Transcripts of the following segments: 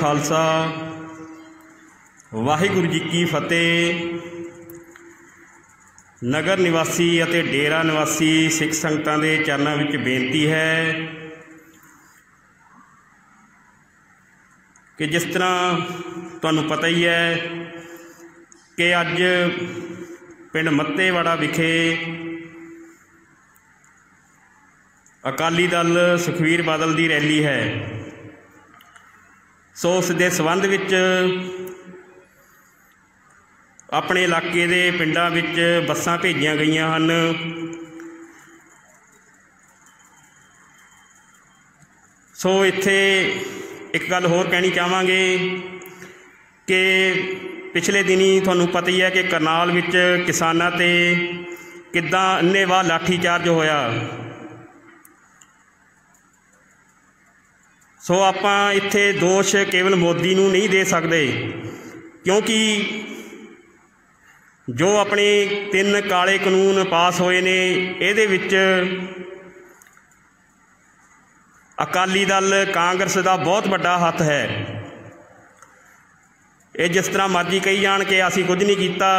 खालसा वाहिगुरू जी की फतेह। नगर निवासी अते डेरा निवासी सिख संगतां दे चरनां विच बेनती है कि जिस तरह तुहानूं पता ही है कि अज पिंड मत्तेवाड़ा विखे अकाली दल सुखबीर बादल की रैली है। सो उस दे संबंध विच अपने इलाके दे पिंडां विच बसां भेजियां गईयां हन। सो इत्थे एक गल होर कहनी चाहांगे कि पिछले दिनी तुहानूं पता ही है कि करनाल विच किसानां ते किद्दां अन्नेवाह लाठीचार्ज होया। सो आपां इत्थे दोष केवल मोदी नूं नहीं दे सकते, क्योंकि जो अपने 3 काले कानून पास होए ने इहदे विच अकाली दल कांग्रेस का बहुत बड़ा हत्थ है। ये जिस तरह मर्जी कही जान के असीं कुछ नहीं कीता।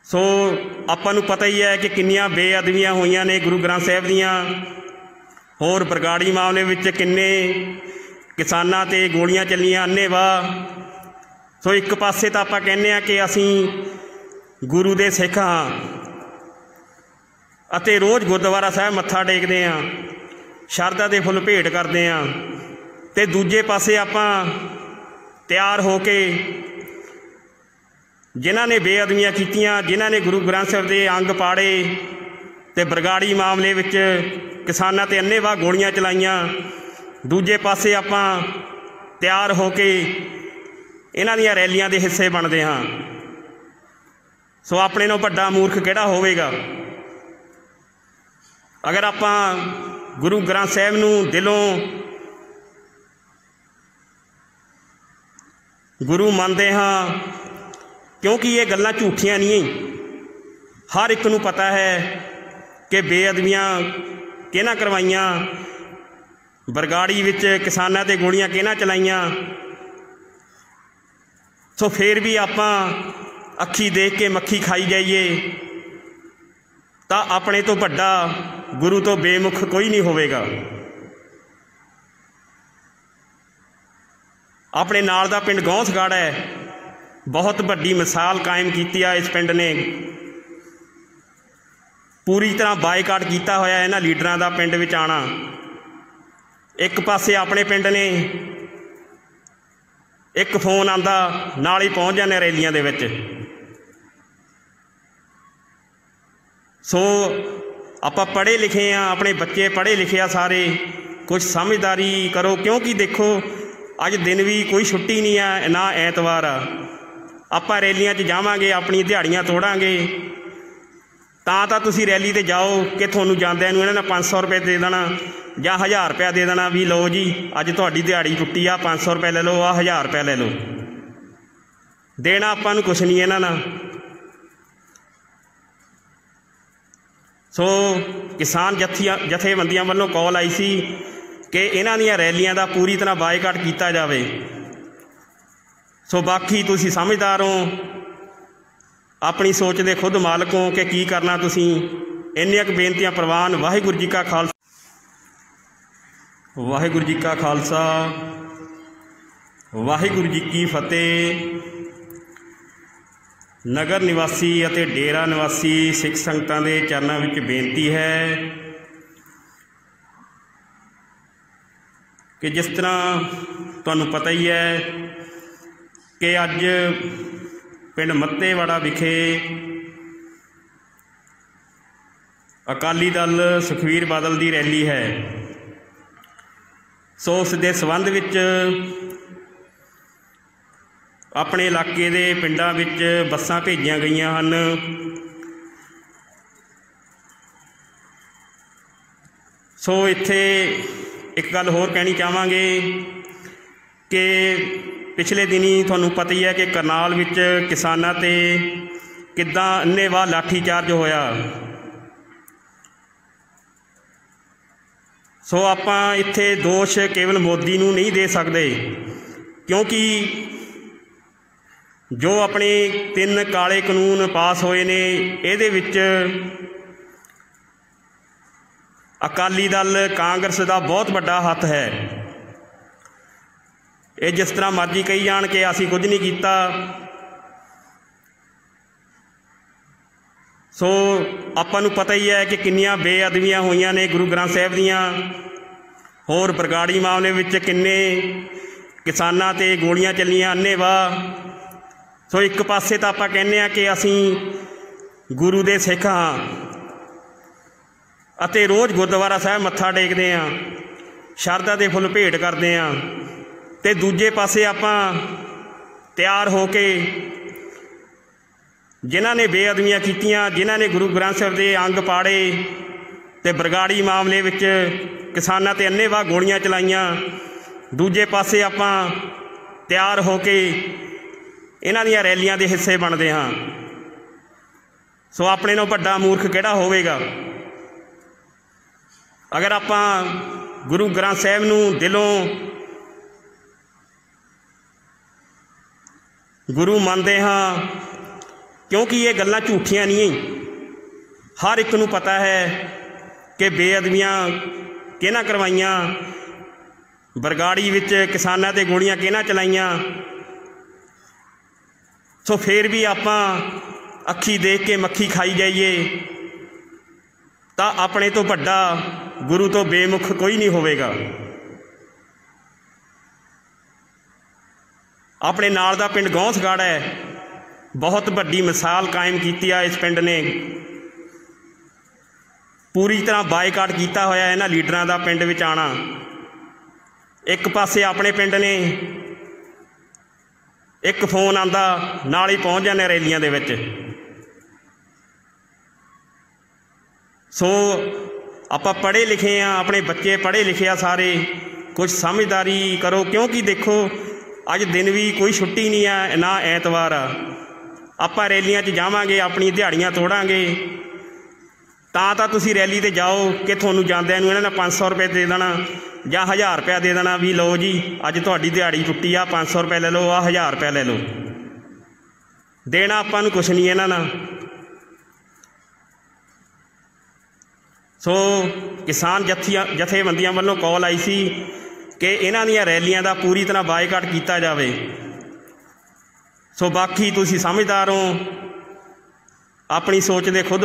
सो आपां नूं पता ही है कि किन्नियां बेअदबियां होईयां ने गुरु ग्रंथ साहिब दियां। होर बरगाड़ी मामले विच किन्ने किसानां ते गोलियां चलियां अन्नेवाह। सो एक पासे तो आपां कहने आ कि असीं गुरु दे सिख हाँ अते रोज़ गुरुद्वारा साहिब मत्था टेकदे हां, शरधा दे फुੱਲ भेंट करदे हां, ते दूजे पासे आपां तैयार हो के जिन्हां ने बेअदबियां कीतियां, जिन्हां ने गुरु ग्रंथ साहिब दे अंग पाड़े ते बरगाड़ी मामले विच किसानां ते अन्नेवाह गोलियां चलाईयां, दूजे पासे आपां तैयार हो के इन्हां दियां रैलियां दे हिस्से बनदे हां। सो अपने नालों वड्डा मूर्ख किहड़ा होवेगा। अगर आपां गुरु ग्रंथ साहिब नूं दिलों गुरु मनते हाँ, क्योंकि ये गल्लां झूठियां नहीं। हर एक नूं पता है कि बेअदबियां किहनां करवाइयां, बरगाड़ी विच किसानां ते गोलियां किहनां चलाइयां। सो फिर भी आपां अखी देख के मक्खी खाई जाइए तां अपने तो वड्डा गुरु तो बेमुख कोई नहीं होवेगा। अपने नाल दा पिंड गौंसगढ़ है, बहुत वड्डी मिसाल कायम की इस पिंड ने। पूरी तरह बायकाट किया होया इन्हां लीडरां दा पिंड विच आना। एक पासे अपने पिंड ने, एक फोन आंदा नाल ही पहुँच जाने रैलियां दे विच। सो आपां पढ़े लिखे हाँ, अपने बच्चे पढ़े लिखे आ सारे, कुछ समझदारी करो, क्योंकि देखो अज दिन भी कोई छुट्टी नहीं है, ना ऐतवार आ। आपां रैलियां च जावांगे, अपनी दिहाड़ियां तोड़ांगे, तां तुसीं रैली ते जाओ कि तुहानूं जांदिआं नूं इन्हां ने 500 रुपये दे देना जां 1000 रुपया दे देना भी लो जी अज तुहाडी दिहाड़ी टुट्टी आ, 500 रुपये ले लो, आ 1000 रुपया ले लो। देना आपां नूं कुछ नहीं इन्हां नाल। सो किसान जथेबंदियां वालों कॉल आई सी कि इन्हां दीयां रैलियां दा पूरी तरह बायकाट किया जाए। सो बाकी तुसीं समझदार हो, अपनी सोच दे खुद मालक हो कि की करना तुसीं। इन्नियां क बेनतियां प्रवान। वाहिगुरू जी का खालसा वाहिगुरू जी का खालसा वाहिगुरू जी की फतेह। नगर निवासी अते डेरा निवासी सिख संगतां दे चरनां विच बेनती है कि जिस तरह तुहानूं पता ही है कि अज पिंड मत्तेवाड़ा विखे अकाली दल सुखबीर बादल की रैली है। सो उस दे संबंध विच अपने इलाके दे पिंडां विच बसां भेजियां गईयां हन। सो इत्थे एक गल होर कहनी चाहांगे कि पिछले दिनी तुहानूं पता ही है कि करनाल विच किसानां ते किद्दां अन्नेवाह लाठीचार्ज होया। सो आपां इत्थे दोष केवल मोदी नूं नहीं दे सकते, क्योंकि जो अपने 3 काले कानून पास होए ने इहदे विच अकाली दल कांग्रेस का बहुत बड़ा हत्थ है। ये जिस तरह मर्जी कही जान के असीं कुछ नहीं कीता, सो आपां नूं पता ही है कि किन्नियां बेअदबियां होईयां ने गुरु ग्रंथ साहिब दियां। होर बरगाड़ी मामले विच किन्ने किसानां ते गोलियां चलियां अन्नेवाह। सो एक पासे तो आपां कहने कि असीं गुरु दे सिख हाँ अते रोज़ गुरुद्वारा साहिब मत्था टेकदे हाँ, शरधा दे फुल भेंट करदे हाँ, ते दूजे पासे आपां तैयार हो के जिन्हां ने बेअदबियां कीतियां, जिन्हां ने गुरु ग्रंथ साहिब दे अंग पाड़े ते बरगाड़ी मामले विच किसानां ते अन्नेवाह गोलियां चलाईयां, दूजे पासे आपां तैयार हो के इन्हां दियां रैलियां दे हिस्से बनदे हाँ। सो अपने नालों वड्डा मूर्ख किहड़ा होवेगा। अगर आपां गुरु ग्रंथ साहिब नूं दिलों गुरु मनदे हाँ, क्योंकि ये गल्लां झूठियां नहीं। हर एक नूं पता है कि बेअदबियां किहनां करवाइयां, बरगाड़ी विच किसानां ते गोलियां किहनां चलाइयां। सो फिर भी आपां अखी देख के मक्खी खाई जाइए तां अपने तो वड्डा गुरु तो बेमुख कोई नहीं होवेगा। अपने नाल दा पिंड गौंसगढ़ है, बहुत वड्डी मिसाल कायम की है इस पिंड ने। पूरी तरह बायकाट किया होया इन्हां लीडरां दा पिंड विच आना। एक पासे अपने पिंड ने, एक फोन आंदा नाल ही पहुँच जाने रैलियां दे विच। सो आपां पढ़े लिखे हाँ, अपने बच्चे पढ़े लिखे आ सारे, कुछ समझदारी करो, क्योंकि देखो अज दिन भी कोई छुट्टी नहीं है, ना ऐतवार आ। आपां रैलियां च जावांगे, अपनी दिहाड़ियां तोड़ांगे, तां तुसीं रैली ते जाओ कि तुहानूं जांदिआं नूं इन्हां ने 500 रुपये दे देना जां 1000 रुपया दे देना भी लो जी अज तुहाडी दिहाड़ी टुट्टी आ, 500 रुपये ले लो, आ 1000 रुपया ले लो। देना आपां नूं कुछ नहीं इन्हां नाल। सो किसान जथेबंदियां वालों कॉल आई सी कि इन्हां दीयां रैलियां दा पूरी तरह बायकाट किया जाए। सो बाकी तुसीं समझदार हो, अपनी सोच दे खुद